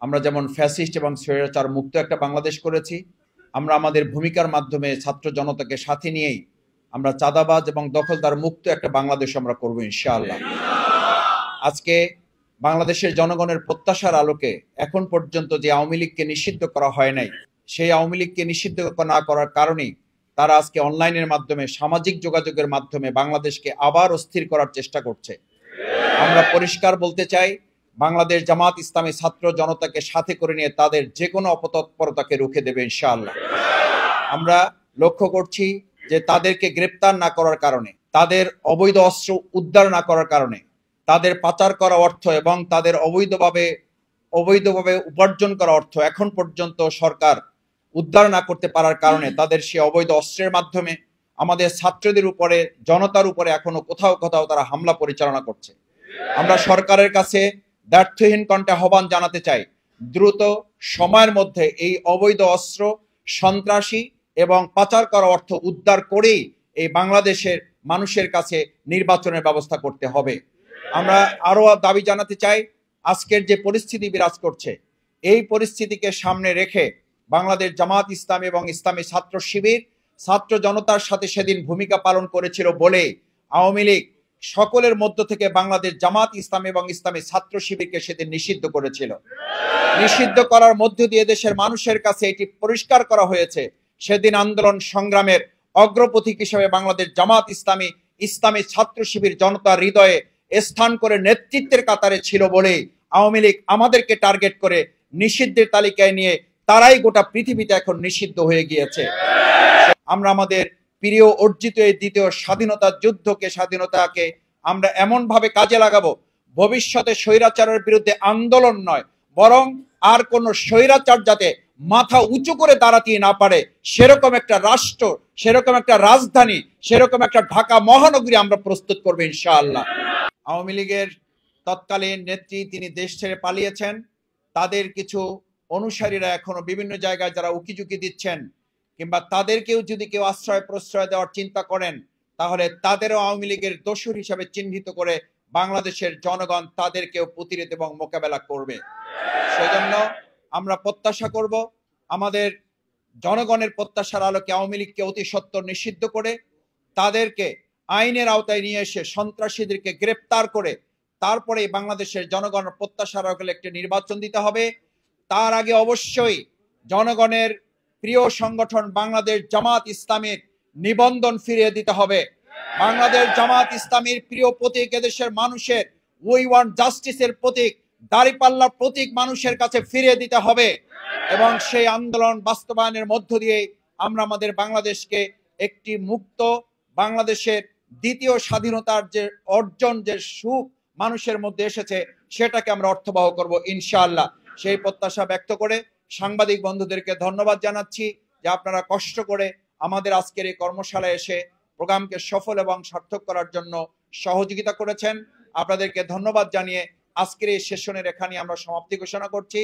আমরা যেমন ফ্যাসিস্ট এবং স্বৈরাচার মুক্ত একটা বাংলাদেশ করেছি, আমরা আমাদের ভূমিকার মাধ্যমে ছাত্র জনতাকে সাথে নিয়েই আমরা চাঁদাবাজ এবং দখলদার মুক্ত একটা বাংলাদেশ আমরা করব ইনশাআল্লাহ। আজকে বাংলাদেশের জনগণের প্রত্যাশার আলোকে এখন পর্যন্ত যে আওয়ামী লীগকে নিষিদ্ধ করা হয় নাই, সেই আওয়ামী লীগকে নিষিদ্ধ না করার কারণেই তারা আজকে অনলাইনের মাধ্যমে, সামাজিক যোগাযোগের মাধ্যমে বাংলাদেশকে আবার অস্থির করার চেষ্টা করছে। আমরা পরিষ্কার বলতে চাই, বাংলাদেশ জামাত ইসলামী ছাত্র জনতাকে সাথে করে নিয়ে তাদের যে কোনো অপতৎপরতাকে রুখে দেবে ইনশাআল্লাহ। আমরা লক্ষ্য করছি যে তাদেরকে গ্রেপ্তার না করার কারণে, তাদের অবৈধ অস্ত্র উদ্ধার না করার কারণে, তাদের পাচার করা অর্থ এবং তাদের অবৈধভাবে উপার্জন করা অর্থ এখন পর্যন্ত সরকার উদ্ধার না করতে পারার কারণে তাদের সে অবৈধ অস্ত্রের মাধ্যমে আমাদের ছাত্রদের উপরে, জনতার উপরে এখনো কোথাও কোথাও তারা হামলা পরিচালনা করছে। আমরা সরকারের কাছে ব্যর্থহীন কণ্ঠে আহ্বান জানাতে চাই, দ্রুত সময়ের মধ্যে এই অবৈধ অস্ত্র, সন্ত্রাসী এবং পাচার করা অর্থ উদ্ধার করেই এই বাংলাদেশের মানুষের কাছে নির্বাচনের ব্যবস্থা করতে হবে। আমরা আরো দাবি জানাতে চাই, আজকের যে পরিস্থিতি বিরাজ করছে, এই পরিস্থিতিকে সামনে রেখে বাংলাদেশ জামাত ইসলামী এবং ইসলামী ছাত্র শিবির ছাত্র জনতার সাথে সেদিন ভূমিকা পালন করেছিল বলে আওয়ামী লীগ সকলের মধ্য থেকে বাংলাদেশ জামাত ইসলামী এবং ইসলামী ছাত্র শিবিরকে সেদিন নিষিদ্ধ করেছিল। নিষিদ্ধ করার মধ্য দিয়ে দেশের মানুষের কাছে এটি পরিষ্কার করা হয়েছে, সেদিন আন্দোলন সংগ্রামের অগ্রপথিক হিসেবে বাংলাদেশ জামাত ইসলামী, ইসলামী ছাত্র শিবির জনতার হৃদয়ে স্থান করে নেতৃত্বের কাতারে ছিল বলে আওয়ামী লীগ আমাদেরকে টার্গেট করে নিষিদ্ধের তালিকায় নিয়ে তারাই গোটা পৃথিবীতে এখন নিষিদ্ধ হয়ে গিয়েছে। আমরা আমাদের প্রিয় অর্জিত এই দ্বিতীয় স্বাধীনতার যুদ্ধকে, স্বাধীনতাকে আমরা এমন ভাবে কাজে লাগাবো, ভবিষ্যতে স্বৈরাচারের বিরুদ্ধে আন্দোলন নয়, বরং আর কোন স্বৈরাচার যাতে মাথা উঁচু করে দাঁড়াতে না পারে সেরকম একটা রাষ্ট্র, সেরকম একটা রাজধানী, সেরকম একটা ঢাকা মহানগরী আমরা প্রস্তুত করবো ইনশাআল্লাহ। আওয়ামী লীগের তৎকালীন নেত্রী তিনি দেশ ছেড়ে পালিয়েছেন, তাদের কিছু অনুসারীরা এখনো বিভিন্ন জায়গায় যারা উকিঝুঁকি দিচ্ছেন, কিংবা তাদেরকেও যদি কেউ আশ্রয় প্রশ্রয় দেওয়ার চিন্তা করেন, তাহলে তাদেরও আওয়ামী লীগের দোষর হিসাবে চিহ্নিত করে বাংলাদেশের জনগণ তাদেরকেও প্রতিরোধ এবং মোকাবেলা করবে। সেজন্য আমরা প্রত্যাশা করব, আমাদের জনগণের প্রত্যাশার আলোকে আওয়ামী লীগকে অতি সত্বর নিষিদ্ধ করে তাদেরকে আইনের আওতায় নিয়ে এসে সন্ত্রাসীদেরকে গ্রেপ্তার করে তারপরে বাংলাদেশের জনগণের প্রত্যাশার আলোকে একটি নির্বাচন দিতে হবে। তার আগে অবশ্যই জনগণের প্রিয় সংগঠন বাংলাদেশ জামাত ইসলামীর নিবন্ধন ফিরিয়ে দিতে হবে। বাংলাদেশ জামাত ইসলামীর প্রিয় প্রতীক, এদেশের মানুষের উই ওয়ান্ট জাস্টিসের প্রতীক, দাঁড়িপাল্লার প্রতীক মানুষের কাছে ফিরিয়ে দিতে হবে এবং সেই আন্দোলন বাস্তবায়নের মধ্য দিয়ে আমরা আমাদের বাংলাদেশকে একটি মুক্ত বাংলাদেশের দ্বিতীয় স্বাধীনতার যে অর্জন, যে সুখ মানুষের মধ্যে এসেছে সেটাকে আমরা অর্থবহ করব ইনশাআল্লাহ। সেই প্রত্যাশা ব্যক্ত করে সাংবাদিক বন্ধুদেরকে ধন্যবাদ জানাচ্ছি যে আপনারা কষ্ট করে আমাদের আজকের এই কর্মশালায় এসে প্রোগ্রামকে সফল এবং সার্থক করার জন্য সহযোগিতা করেছেন। আপনাদেরকে ধন্যবাদ জানিয়ে আজকের এই সেশনের এখানে আমরা সমাপ্তি ঘোষণা করছি।